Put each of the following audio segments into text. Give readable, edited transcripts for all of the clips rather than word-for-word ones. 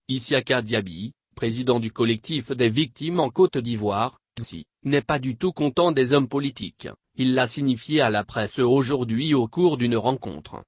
Isiaka Diaby, président du collectif des victimes en Côte d'Ivoire, GCI, n'est pas du tout content des hommes politiques, il l'a signifié à la presse aujourd'hui au cours d'une rencontre.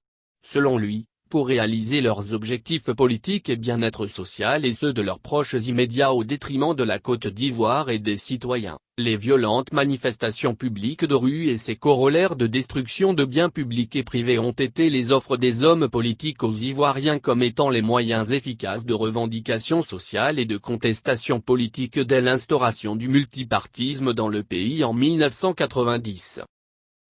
Selon lui, pour réaliser leurs objectifs politiques et bien-être social et ceux de leurs proches immédiats au détriment de la Côte d'Ivoire et des citoyens, les violentes manifestations publiques de rue et ses corollaires de destruction de biens publics et privés ont été les offres des hommes politiques aux Ivoiriens comme étant les moyens efficaces de revendication sociale et de contestation politique dès l'instauration du multipartisme dans le pays en 1990.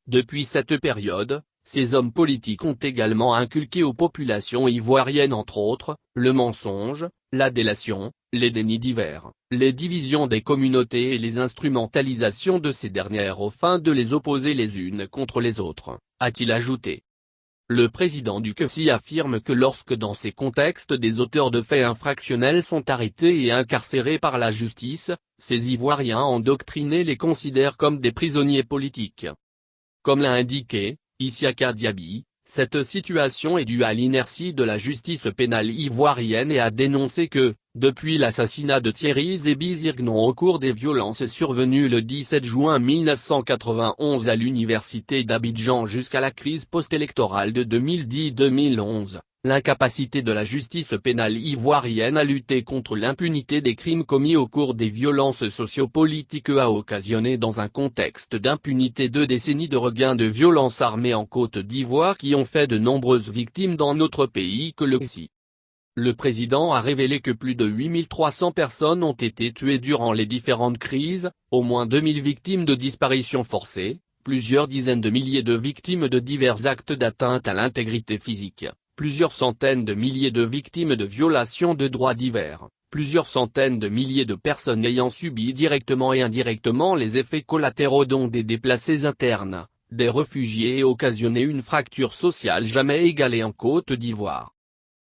Depuis cette période, ces hommes politiques ont également inculqué aux populations ivoiriennes entre autres, le mensonge, la délation, les dénis divers, les divisions des communautés et les instrumentalisations de ces dernières aux fins de les opposer les unes contre les autres, a-t-il ajouté. Le président du GCI affirme que lorsque dans ces contextes des auteurs de faits infractionnels sont arrêtés et incarcérés par la justice, ces Ivoiriens endoctrinés les considèrent comme des prisonniers politiques. Comme l'a indiqué Isiaka Diaby, cette situation est due à l'inertie de la justice pénale ivoirienne et a dénoncé que, depuis l'assassinat de Thierry Zébi-Zirgnon au cours des violences survenues le 17 juin 1991 à l'université d'Abidjan jusqu'à la crise post-électorale de 2010-2011, l'incapacité de la justice pénale ivoirienne à lutter contre l'impunité des crimes commis au cours des violences sociopolitiques a occasionné dans un contexte d'impunité 2 décennies de regain de violences armées en Côte d'Ivoire qui ont fait de nombreuses victimes dans notre pays que le GCI. Le président a révélé que plus de 8300 personnes ont été tuées durant les différentes crises, au moins 2000 victimes de disparitions forcées, plusieurs dizaines de milliers de victimes de divers actes d'atteinte à l'intégrité physique, plusieurs centaines de milliers de victimes de violations de droits divers, plusieurs centaines de milliers de personnes ayant subi directement et indirectement les effets collatéraux dont des déplacés internes, des réfugiés et occasionné une fracture sociale jamais égalée en Côte d'Ivoire.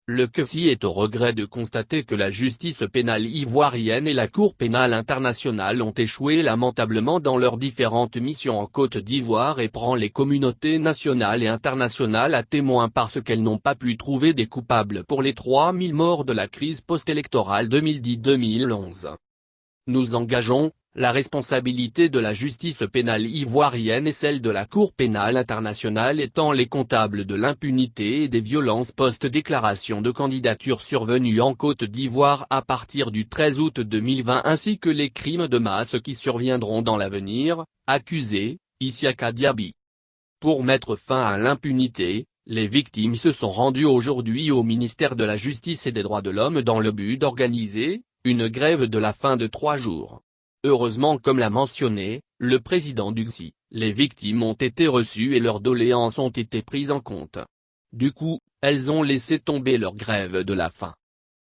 Le GCI est au regret de constater que la justice pénale ivoirienne et la Cour pénale internationale ont échoué lamentablement dans leurs différentes missions en Côte d'Ivoire et prend les communautés nationales et internationales à témoin parce qu'elles n'ont pas pu trouver des coupables pour les 3000 morts de la crise post-électorale 2010-2011. Nous engageons la responsabilité de la justice pénale ivoirienne et celle de la Cour pénale internationale étant les comptables de l'impunité et des violences post-déclaration de candidature survenues en Côte d'Ivoire à partir du 13 août 2020 ainsi que les crimes de masse qui surviendront dans l'avenir, accusé, Isiaka Diaby. Pour mettre fin à l'impunité, les victimes se sont rendues aujourd'hui au ministère de la Justice et des Droits de l'Homme dans le but d'organiser une grève de la faim de 3 jours. Heureusement, comme l'a mentionné le président du GCI, les victimes ont été reçues et leurs doléances ont été prises en compte. Du coup, elles ont laissé tomber leur grève de la faim.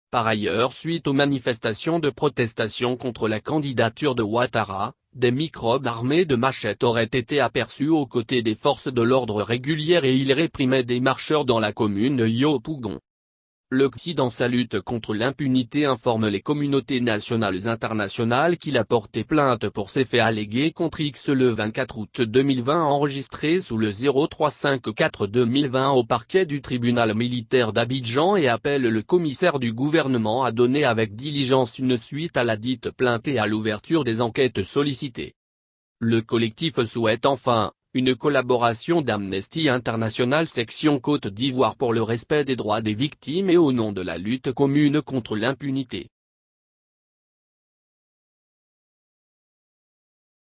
Par ailleurs, suite aux manifestations de protestation contre la candidature de Ouattara, des microbes armés de machettes auraient été aperçus aux côtés des forces de l'ordre régulières et ils réprimaient des marcheurs dans la commune de Yopougon. Le GCI dans sa lutte contre l'impunité informe les communautés nationales et internationales qu'il a porté plainte pour ces faits allégués contre X le 24 août 2020 enregistré sous le 0354-2020 au parquet du tribunal militaire d'Abidjan et appelle le commissaire du gouvernement à donner avec diligence une suite à la dite plainte et à l'ouverture des enquêtes sollicitées. Le collectif souhaite enfin une collaboration d'Amnesty International section Côte d'Ivoire pour le respect des droits des victimes et au nom de la lutte commune contre l'impunité.